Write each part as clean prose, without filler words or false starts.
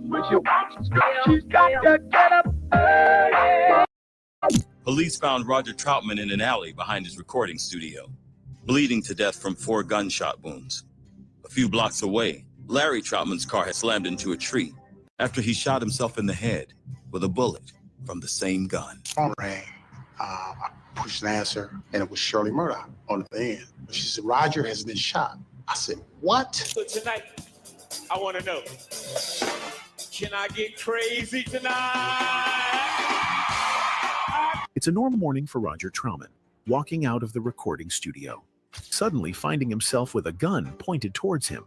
When she walks the street, she's got to get up early. Police found Roger Troutman in an alley behind his recording studio, bleeding to death from 4 gunshot wounds. A few blocks away, Larry Troutman's car had slammed into a tree after he shot himself in the head with a bullet from the same gun. Phone rang. I pushed an answer, and it was Shirley Murdoch on the end. She said, Roger has been shot. I said, what? So tonight, I want to know, can I get crazy tonight? It's a normal morning for Roger Troutman, walking out of the recording studio, suddenly finding himself with a gun pointed towards him.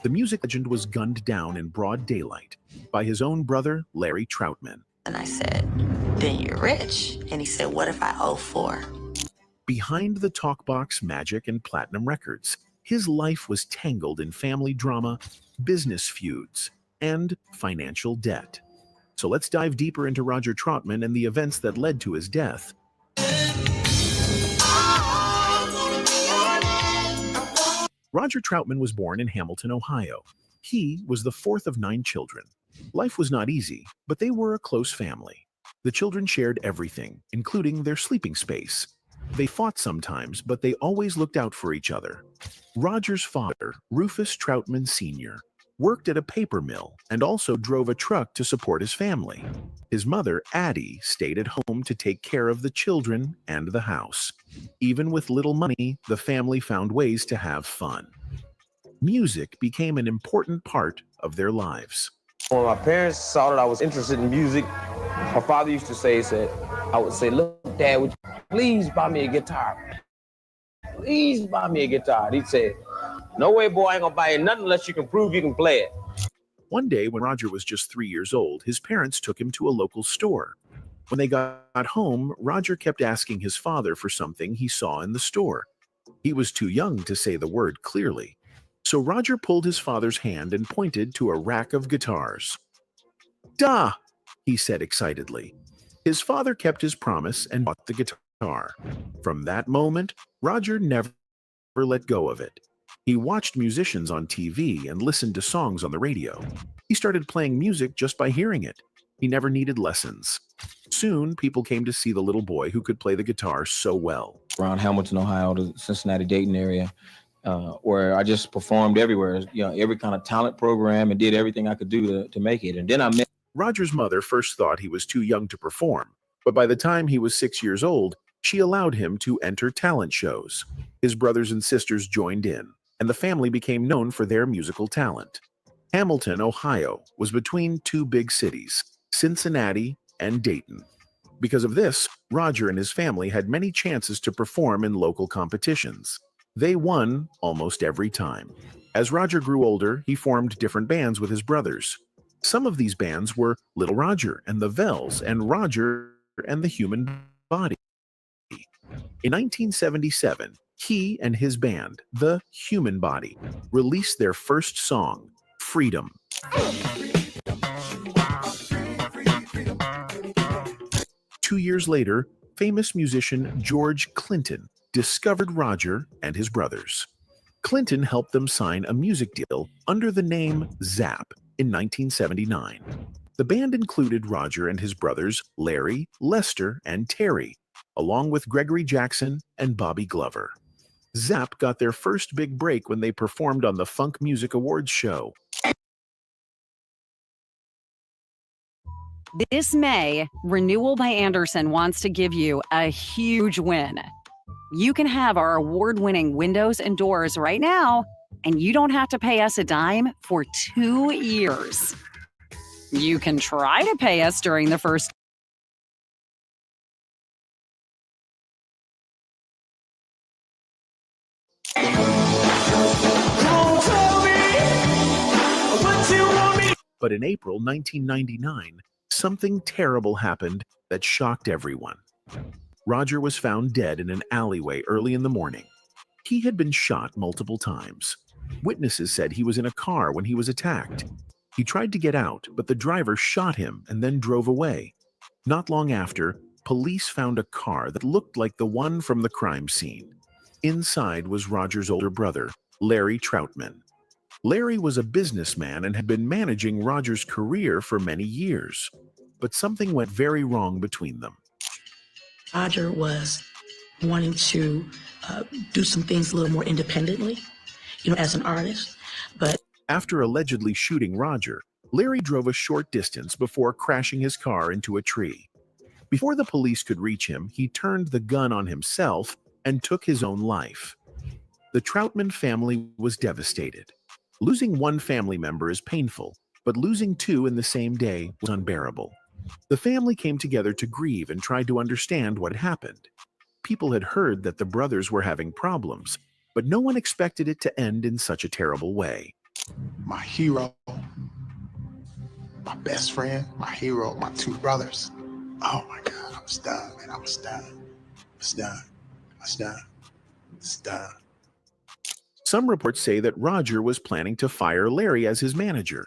The music legend was gunned down in broad daylight by his own brother, Larry Troutman. And I said, then you're rich. And he said, what if I owe 4? Behind the talkbox magic and platinum records, his life was tangled in family drama, business feuds, and financial debt. So let's dive deeper into Roger Troutman and the events that led to his death. Roger Troutman was born in Hamilton, Ohio. He was the 4th of 9 children. Life was not easy, but they were a close family. The children shared everything, including their sleeping space. They fought sometimes, but they always looked out for each other. Roger's father, Rufus Troutman Sr., worked at a paper mill and also drove a truck to support his family. His mother, Addie, stayed at home to take care of the children and the house. Even with little money, the family found ways to have fun. Music became an important part of their lives. When my parents saw that I was interested in music, my father used to say, I would say, look, Dad, would you please buy me a guitar? Please buy me a guitar. He'd say, no way, boy, I ain't gonna buy you nothing unless you can prove you can play it. One day, when Roger was just 3 years old, his parents took him to a local store. When they got home, Roger kept asking his father for something he saw in the store. He was too young to say the word clearly. So Roger pulled his father's hand and pointed to a rack of guitars. "Duh!" he said excitedly. His father kept his promise and bought the guitar. From that moment, Roger never let go of it. He watched musicians on TV and listened to songs on the radio. He started playing music just by hearing it. He never needed lessons. Soon, people came to see the little boy who could play the guitar so well. Around Hamilton, Ohio, the Cincinnati, Dayton area, where I just performed everywhere, every kind of talent program, and did everything I could do to make it. And then I met Roger's mother first thought he was too young to perform, but by the time he was 6 years old, she allowed him to enter talent shows. His brothers and sisters joined in, and the family became known for their musical talent. Hamilton, Ohio, was between 2 big cities, Cincinnati and Dayton. Because of this, Roger and his family had many chances to perform in local competitions. They won almost every time. As Roger grew older, he formed different bands with his brothers. Some of these bands were Little Roger and the Vells and Roger and the Human Body. In 1977, he and his band, the Human Body, released their first song, Freedom. 2 years later, famous musician George Clinton discovered Roger and his brothers. Clinton helped them sign a music deal under the name Zapp in 1979. The band included Roger and his brothers Larry, Lester, and Terry, along with Gregory Jackson and Bobby Glover. Zapp got their first big break when they performed on the Funk Music Awards show. This May, Renewal by Andersen wants to give you a huge win. You can have our award-winning windows and doors right now, and you don't have to pay us a dime for 2 years. You can try to pay us during the first But in April 1999, something terrible happened that shocked everyone. Roger was found dead in an alleyway early in the morning. He had been shot multiple times. Witnesses said he was in a car when he was attacked. He tried to get out, but the driver shot him and then drove away. Not long after, police found a car that looked like the one from the crime scene. Inside was Roger's older brother, Larry Troutman. Larry was a businessman and had been managing Roger's career for many years, but something went very wrong between them. Roger was wanting to do some things a little more independently, as an artist. But After allegedly shooting Roger, Larry drove a short distance before crashing his car into a tree. Before the police could reach him, he turned the gun on himself and took his own life. The Troutman family was devastated. Losing one family member is painful, but losing two in the same day was unbearable. The family came together to grieve and tried to understand what happened. People had heard that the brothers were having problems, but no one expected it to end in such a terrible way. My hero, my best friend, my hero, my two brothers. Oh my God, I was done, man. I was done. I was done. I was done. I was done. Some reports say that Roger was planning to fire Larry as his manager.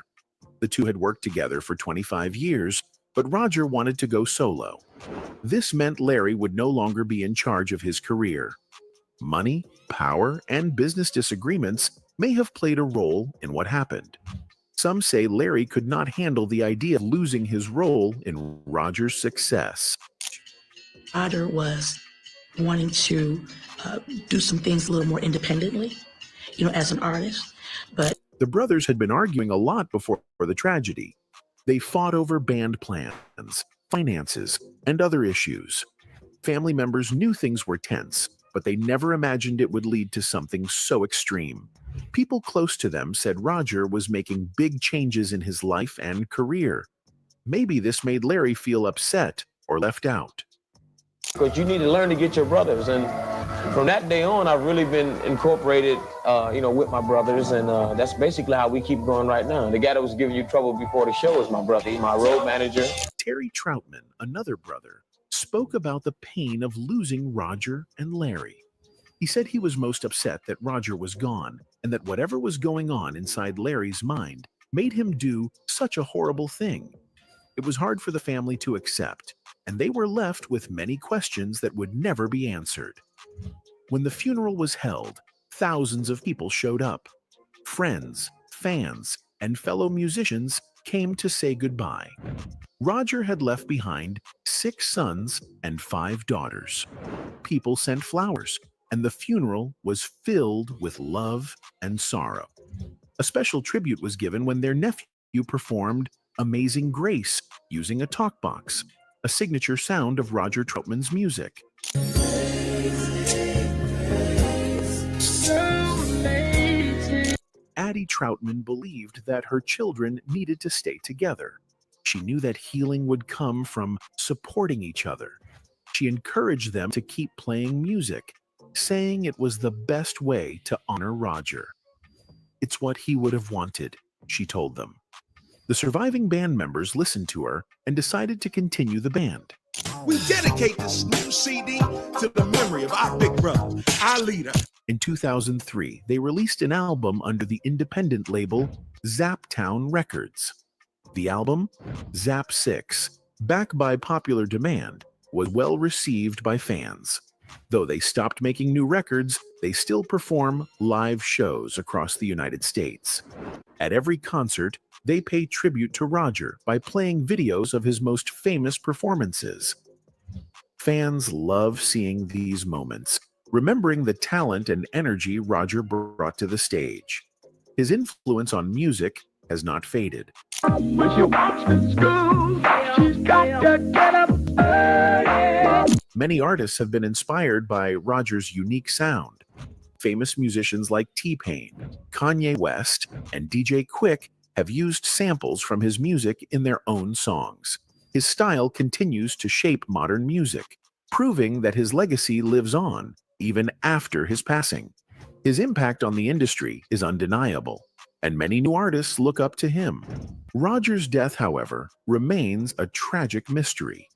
The two had worked together for 25 years, but Roger wanted to go solo. This meant Larry would no longer be in charge of his career. Money, power, and business disagreements may have played a role in what happened. Some say Larry could not handle the idea of losing his role in Roger's success. Roger was wanting to do some things a little more independently, as an artist. But the brothers had been arguing a lot before the tragedy. They fought over band plans, finances, and other issues. Family members knew things were tense, but they never imagined it would lead to something so extreme. People close to them said Roger was making big changes in his life and career. Maybe this made Larry feel upset or left out. Because you need to learn to get your brothers. And from that day on, I've really been incorporated, with my brothers. And that's basically how we keep going right now. The guy that was giving you trouble before the show is my brother. He's my road manager. Terry Troutman, another brother, spoke about the pain of losing Roger and Larry. He said he was most upset that Roger was gone and that whatever was going on inside Larry's mind made him do such a horrible thing. It was hard for the family to accept, and they were left with many questions that would never be answered. When the funeral was held, thousands of people showed up. Friends, fans, and fellow musicians came to say goodbye. Roger had left behind 6 sons and 5 daughters. People sent flowers, and the funeral was filled with love and sorrow. A special tribute was given when their nephew performed Amazing Grace using a talkbox, a signature sound of Roger Troutman's music. Addie Troutman believed that her children needed to stay together. She knew that healing would come from supporting each other. She encouraged them to keep playing music, saying it was the best way to honor Roger. It's what he would have wanted, she told them. The surviving band members listened to her and decided to continue the band. We dedicate this new CD to the memory of our big brother, our leader. In 2003, they released an album under the independent label Zapp Records. The album, Zapp 6, backed by popular demand, was well received by fans. Though they stopped making new records, they still perform live shows across the United States. At every concert, they pay tribute to Roger by playing videos of his most famous performances. Fans love seeing these moments, remembering the talent and energy Roger brought to the stage. His influence on music has not faded. When she walks to school, she's got to get up early. Many artists have been inspired by Roger's unique sound. Famous musicians like T-Pain, Kanye West, and DJ Quick have used samples from his music in their own songs. His style continues to shape modern music, proving that his legacy lives on even after his passing. His impact on the industry is undeniable, and many new artists look up to him. Roger's death, however, remains a tragic mystery.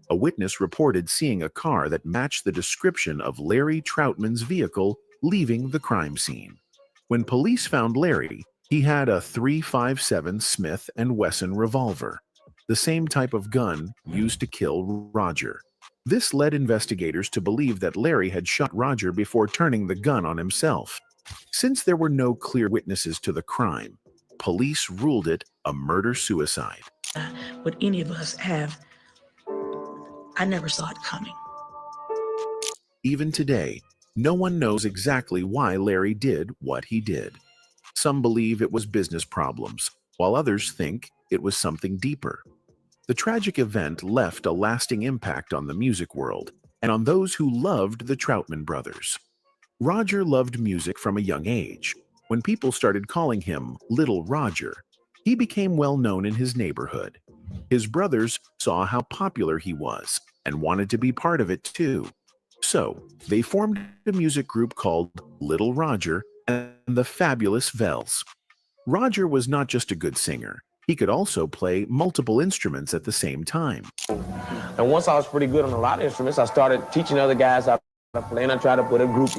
A witness reported seeing a car that matched the description of Larry Troutman's vehicle leaving the crime scene. When police found Larry, he had a .357 Smith & Wesson revolver, the same type of gun used to kill Roger. This led investigators to believe that Larry had shot Roger before turning the gun on himself. Since there were no clear witnesses to the crime, police ruled it a murder-suicide. Would any of us have? I never saw it coming. Even today, no one knows exactly why Larry did what he did. Some believe it was business problems, while others think it was something deeper. The tragic event left a lasting impact on the music world and on those who loved the Troutman brothers. Roger loved music from a young age. When people started calling him Little Roger, he became well known in his neighborhood. His brothers saw how popular he was and wanted to be part of it too. So, they formed a music group called Little Roger and the Fabulous Vells. Roger was not just a good singer. He could also play multiple instruments at the same time. And once I was pretty good on a lot of instruments, I started teaching other guys how to play, and I tried to put a group.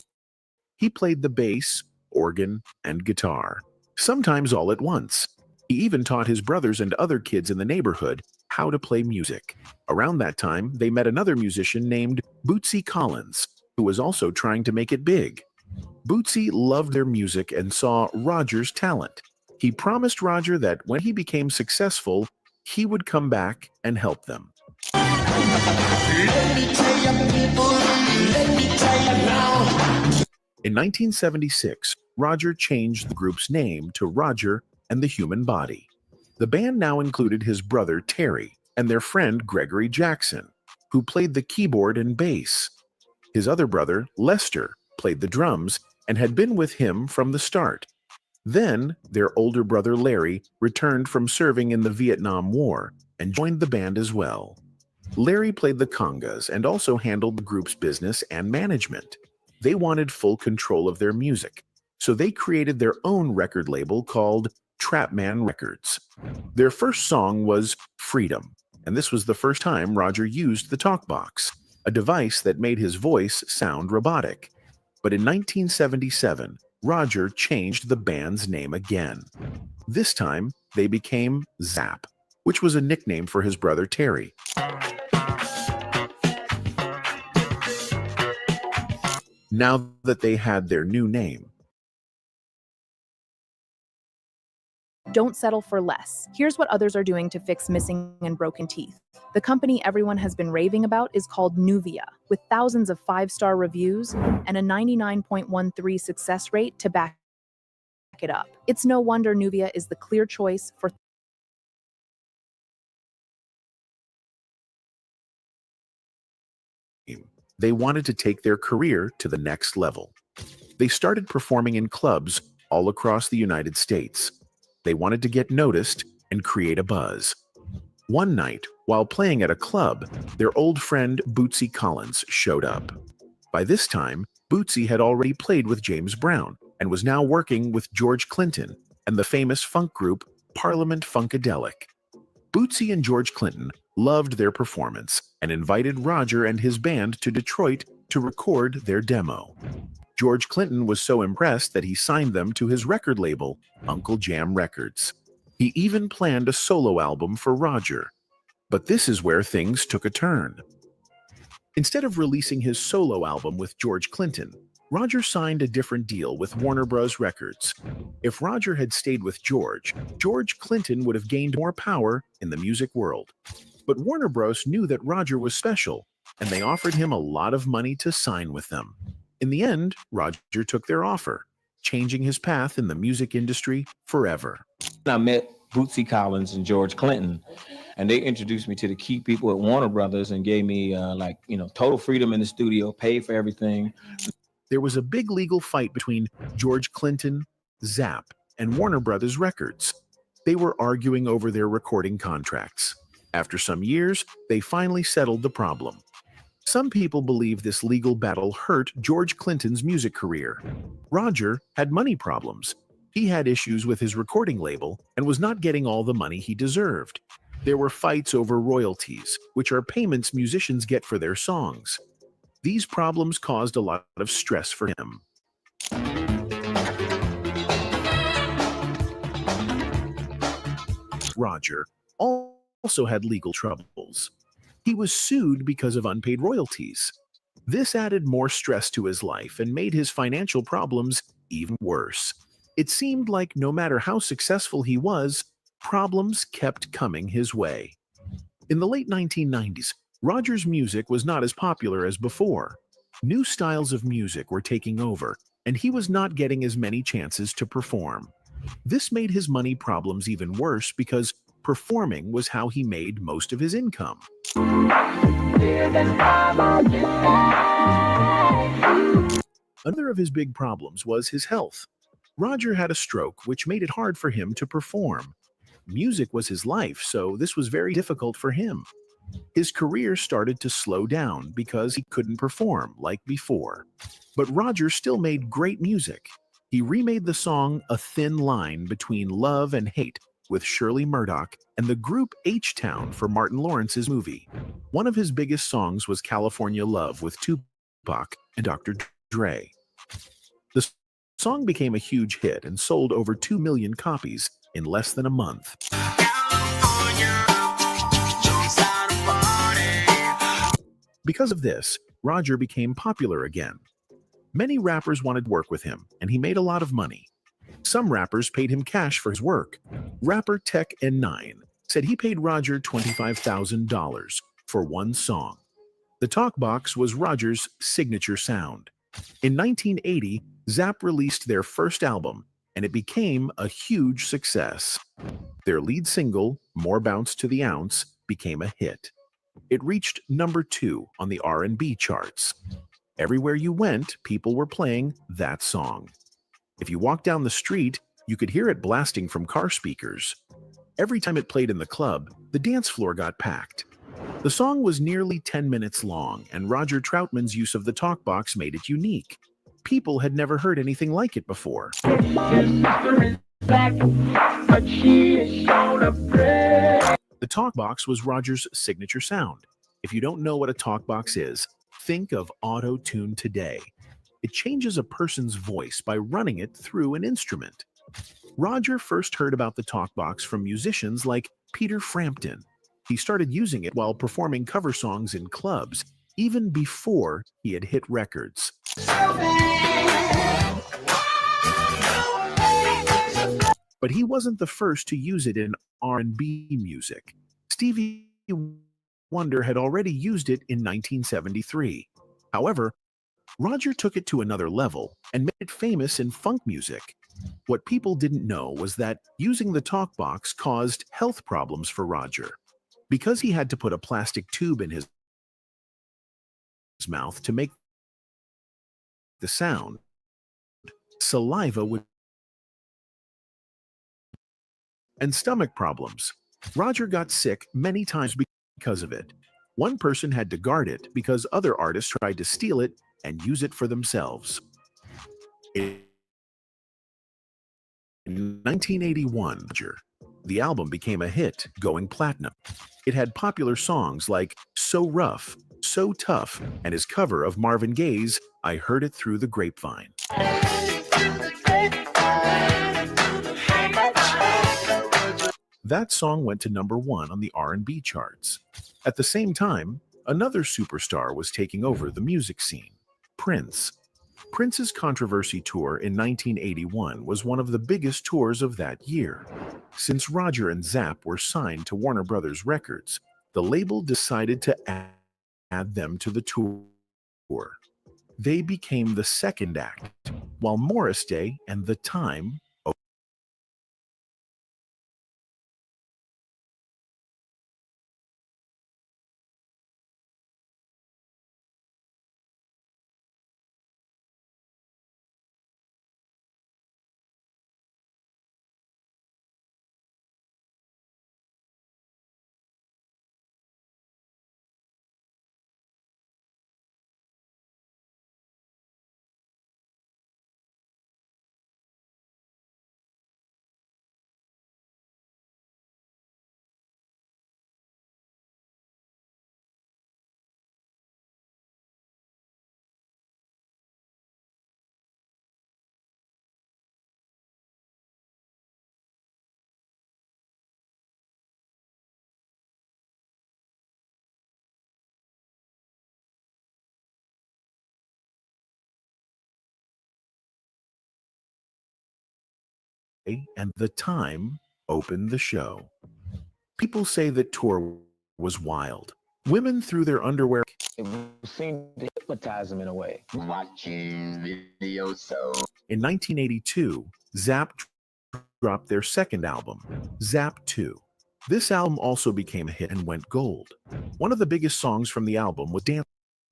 He played the bass, organ, and guitar, sometimes all at once. He even taught his brothers and other kids in the neighborhood how to play music. Around that time, they met another musician named Bootsy Collins, who was also trying to make it big. Bootsy loved their music and saw Roger's talent. He promised Roger that when he became successful, he would come back and help them. In 1976, Roger changed the group's name to Roger and the Human Body. The band now included his brother Terry and their friend Gregory Jackson, who played the keyboard and bass. His other brother, Lester, played the drums and had been with him from the start. Then, their older brother Larry returned from serving in the Vietnam War and joined the band as well. Larry played the congas and also handled the group's business and management. They wanted full control of their music, so they created their own record label called Truotman Records. Their first song was Freedom, and this was the first time Roger used the talkbox, a device that made his voice sound robotic. But in 1977, Roger changed the band's name again. This time, they became Zapp, which was a nickname for his brother Terry. Now that they had their new name, Don't settle for less. Here's what others are doing to fix missing and broken teeth. The company everyone has been raving about is called Nuvia, with thousands of 5-star reviews and a 99.13% success rate to back it up. It's no wonder Nuvia is the clear choice for they wanted to take their career to the next level. They started performing in clubs all across the United States. They wanted to get noticed and create a buzz. One night, while playing at a club, their old friend Bootsy Collins showed up. By this time, Bootsy had already played with James Brown and was now working with George Clinton and the famous funk group Parliament Funkadelic. Bootsy and George Clinton loved their performance and invited Roger and his band to Detroit to record their demo. George Clinton was so impressed that he signed them to his record label, Uncle Jam Records. He even planned a solo album for Roger. But this is where things took a turn. Instead of releasing his solo album with George Clinton, Roger signed a different deal with Warner Bros. Records. If Roger had stayed with George, George Clinton would have gained more power in the music world. But Warner Bros. Knew that Roger was special, and they offered him a lot of money to sign with them. In the end, Roger took their offer, changing his path in the music industry forever. I met Bootsy Collins and George Clinton, and they introduced me to the key people at Warner Brothers and gave me total freedom in the studio, paid for everything. There was a big legal fight between George Clinton, Zapp, and Warner Brothers Records. They were arguing over their recording contracts. After some years, they finally settled the problem. Some people believe this legal battle hurt George Clinton's music career. Roger had money problems. He had issues with his recording label and was not getting all the money he deserved. There were fights over royalties, which are payments musicians get for their songs. These problems caused a lot of stress for him. Roger also had legal troubles. He was sued because of unpaid royalties. This added more stress to his life and made his financial problems even worse. It seemed like no matter how successful he was, problems kept coming his way. In the late 1990s, Roger's music was not as popular as before. New styles of music were taking over, and he was not getting as many chances to perform. This made his money problems even worse because performing was how he made most of his income. Another of his big problems was his health. Roger had a stroke, which made it hard for him to perform. Music was his life, so this was very difficult for him. His career started to slow down because he couldn't perform like before. But Roger still made great music. He remade the song A Thin Line Between Love and Hate with Shirley Murdoch and the group H-Town for Martin Lawrence's movie. One of his biggest songs was California Love with Tupac and Dr. Dre. The song became a huge hit and sold over 2 million copies in less than a month. Because of this, Roger became popular again. Many rappers wanted to work with him, and he made a lot of money. Some rappers paid him cash for his work. Rapper Tech N9 said he paid Roger $25,000 for one song. The Talkbox was Roger's signature sound. In 1980, Zapp released their first album, and it became a huge success. Their lead single, More Bounce to the Ounce, became a hit. It reached number 2 on the R&B charts. Everywhere you went, people were playing that song. If you walked down the street, you could hear it blasting from car speakers. Every time it played in the club, the dance floor got packed. The song was nearly 10 minutes long, and Roger Troutman's use of the talkbox made it unique. People had never heard anything like it before. The talkbox was Roger's signature sound. If you don't know what a talkbox is, think of auto-tune today. It changes a person's voice by running it through an instrument. Roger first heard about the talkbox from musicians like Peter Frampton. He started using it while performing cover songs in clubs, even before he had hit records. But he wasn't the first to use it in R&B music. Stevie Wonder had already used it in 1973. However, Roger took it to another level and made it famous in funk music. What people didn't know was that using the talkbox caused health problems for Roger. Because he had to put a plastic tube in his mouth to make the sound, saliva would and stomach problems. Roger got sick many times because of it. One person had to guard it because other artists tried to steal it and use it for themselves. In 1981, the album became a hit, going platinum. It had popular songs like So Rough, So Tough, and his cover of Marvin Gaye's I Heard It Through the Grapevine. That song went to number 1 on the R&B charts. At the same time, another superstar was taking over the music scene, Prince. Prince's Controversy Tour in 1981 was one of the biggest tours of that year. Since Roger and Zapp were signed to Warner Brothers Records, the label decided to add them to the tour. They became the second act, while Morris Day and The Time and The Time opened the show. People say that tour was wild. Women threw their underwear. It seemed to hypnotize him in a way. Watching videos so. In 1982, Zapp dropped their second album, Zapp 2. This album also became a hit and went gold. One of the biggest songs from the album was Dance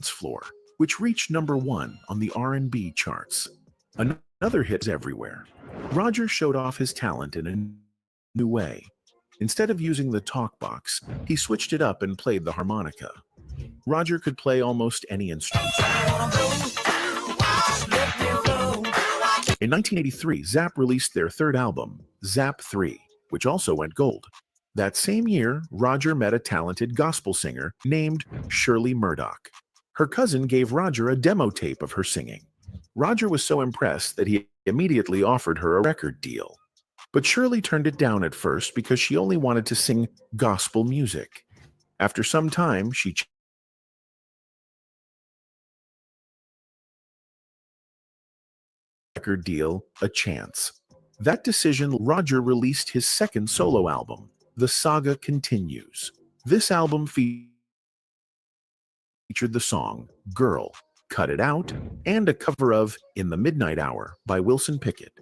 Floor, which reached #1 on the R&B charts. Another hit is Everywhere. Roger showed off his talent in a new way. Instead of using the talk box, he switched it up and played the harmonica. Roger could play almost any instrument. In 1983, Zapp released their third album, Zapp 3, which also went gold. That same year, Roger met a talented gospel singer named Shirley Murdoch. Her cousin gave Roger a demo tape of her singing. Roger was so impressed that he immediately offered her a record deal. But Shirley turned it down at first because she only wanted to sing gospel music. After some time, she record deal a chance. That decision, Roger released his second solo album, The Saga Continues. This album featured the song Girl, Cut It Out, and a cover of In the Midnight Hour by Wilson Pickett.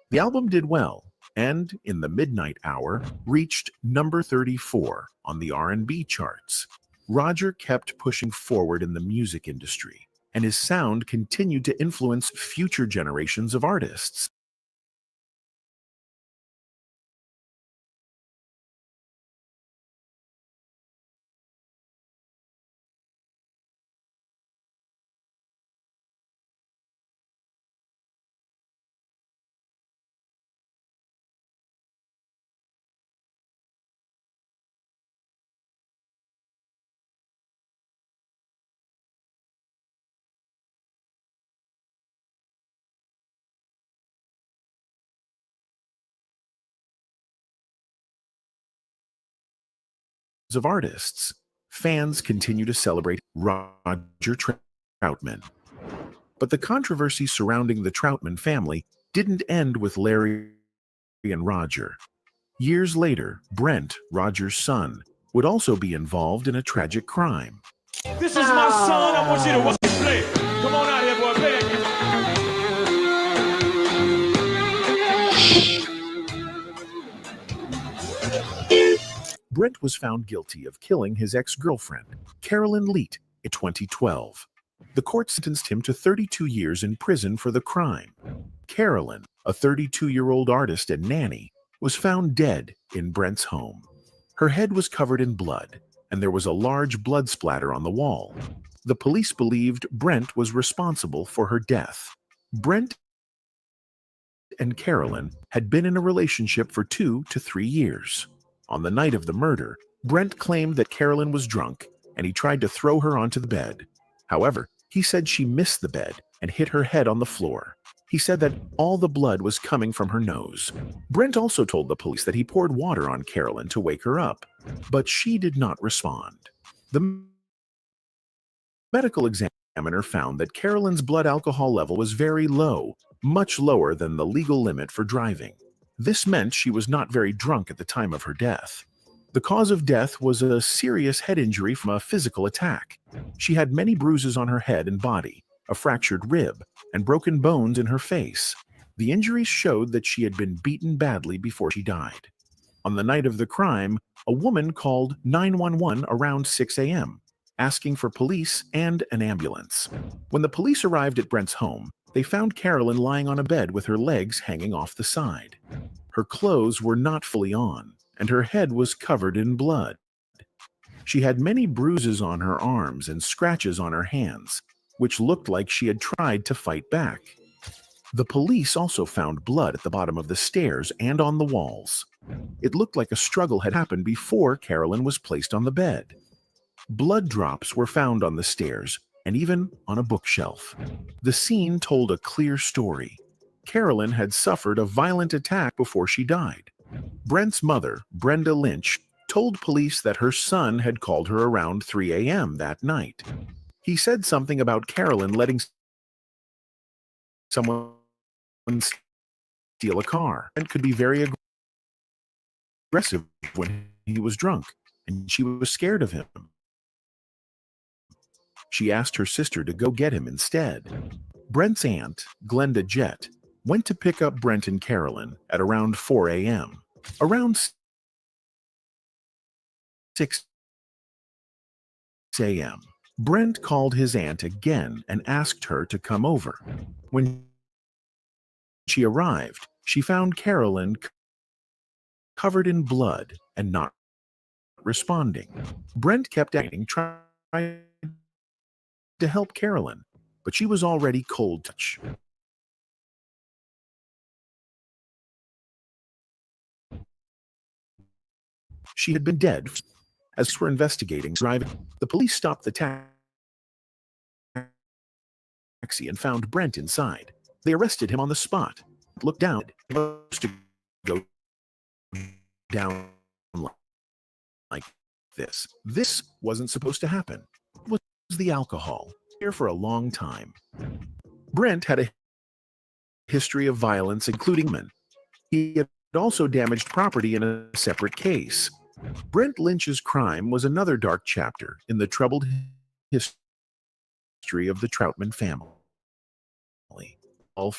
The album did well, and In the Midnight Hour reached #34 on the R&B charts. Roger kept pushing forward in the music industry, and his sound continued to influence future generations of artists. Of artists, fans continue to celebrate Roger Troutman. But the controversy surrounding the Troutman family didn't end with Larry and Roger. Years later, Brent, Roger's son, would also be involved in a tragic crime. This is my son. I want you to watch him play. Come on out here, boy. Play. Brent was found guilty of killing his ex-girlfriend, Carolyn Leet, in 2012. The court sentenced him to 32 years in prison for the crime. Carolyn, a 32-year-old artist and nanny, was found dead in Brent's home. Her head was covered in blood, and there was a large blood splatter on the wall. The police believed Brent was responsible for her death. Brent and Carolyn had been in a relationship for 2 to 3 years. On the night of the murder, Brent claimed that Carolyn was drunk and he tried to throw her onto the bed. However, he said she missed the bed and hit her head on the floor. He said that all the blood was coming from her nose. Brent also told the police that he poured water on Carolyn to wake her up, but she did not respond. The medical examiner found that Carolyn's blood alcohol level was very low, much lower than the legal limit for driving. This meant she was not very drunk at the time of her death. The cause of death was a serious head injury from a physical attack. She had many bruises on her head and body, a fractured rib, and broken bones in her face. The injuries showed that she had been beaten badly before she died. On the night of the crime, a woman called 911 around 6 a.m., asking for police and an ambulance. When the police arrived at Brent's home, they found Carolyn lying on a bed with her legs hanging off the side. Her clothes were not fully on, and her head was covered in blood. She had many bruises on her arms and scratches on her hands, which looked like she had tried to fight back. The police also found blood at the bottom of the stairs and on the walls. It looked like a struggle had happened before Carolyn was placed on the bed. Blood drops were found on the stairs and even on a bookshelf. The scene told a clear story. Carolyn had suffered a violent attack before she died. Brent's mother, Brenda Lynch, told police that her son had called her around 3 a.m. that night. He said something about Carolyn letting someone steal a car and could be very aggressive when he was drunk, and she was scared of him. She asked her sister to go get him instead. Brent's aunt, Glenda Jett, went to pick up Brent and Carolyn at around 4 a.m. Around 6 a.m., Brent called his aunt again and asked her to come over. When she arrived, she found Carolyn covered in blood and not responding. Brent kept trying to help Carolyn, but she was already cold touch. She had been dead. As for investigating driving, the police stopped the taxi and found Brent inside. They arrested him on the spot. Looked down. He was to go down like this. This wasn't supposed to happen. It was the alcohol. Here for a long time. Brent had a history of violence, including men. He had also damaged property in a separate case. Brent Lynch's crime was another dark chapter in the troubled history of the Troutman family. All